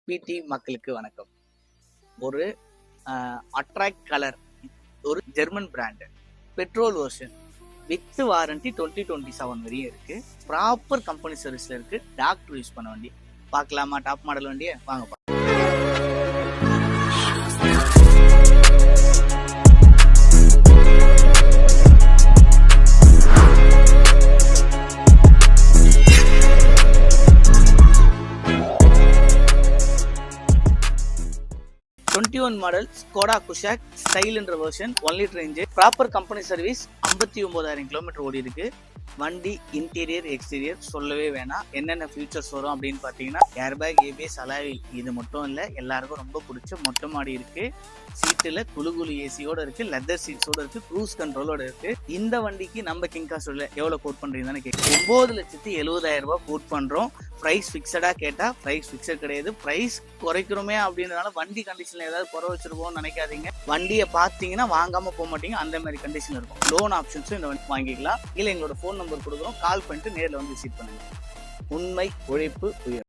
பிடி மக்களுக்கு வணக்கம். ஒரு அட்ராக்ட் கலர், ஒரு German brand, petrol version, with warranty 2027 வரையும் இருக்கு. ப்ராப்பர் கம்பெனி சர்வீஸ்ல இருக்கு. டாக்டர் யூஸ் பண்ண வண்டி. பார்க்கலாமா? டாப் மாடல் வண்டியை வாங்க. 21 மாடல் ஸ்கோடா குஷாக் ஸ்டைல் என்ற version, 1 litre engine, proper company service, 59,000 kilometre ஓடி இருக்கு. வண்டி இன்டீரியர் எக்ஸ்டீரியர் சொல்லவே வேணாம். என்னென்ன ஃபீச்சர்ஸ் வரும் அப்படின்னு பார்த்தீங்கன்னா, ஏர்பேக், ஏபிஎஸ், அலாயில், இது மட்டும் இல்லை, எல்லாருக்கும் ரொம்ப பிடிச்ச மொட்டை மாடி இருக்கு. சீட்டுல குழு ஏசியோட இருக்கு, லெதர் சீட்ஸோட இருக்கு, க்ரூஸ் கண்ட்ரோலோட இருக்கு. இந்த வண்டிக்கு நம்ம கிங் காஸ்ட்ல எவ்வளவு கோட் பண்றீங்கன்னு கேட்க 9,70,000 ரூபாய் கோட் பண்றோம். பிரைஸ் பிக்சடா கேட்டா பிரைஸ் பிக்சட் கிடையாது. பிரைஸ் குறைக்கிறோமே அப்படின்றனால வண்டி கண்டிஷன்ல ஏதாவது குறை வச்சிருப்போம்னு நினைக்காதீங்க. வண்டியை பார்த்தீங்கன்னா வாங்காம போக மாட்டீங்க. அந்த மாதிரி கண்டிஷன் இருக்கும். லோன் ஆப்ஷன்ஸும் இந்த வண்டி வாங்கிக்கலாம். இல்லை எங்களோட ஃபோன் நம்பர் கொடுக்குறோம், கால் பண்ணிட்டு நேரில் வந்து விசிட் பண்ணுங்க. உண்மை, உழைப்பு, உயர்.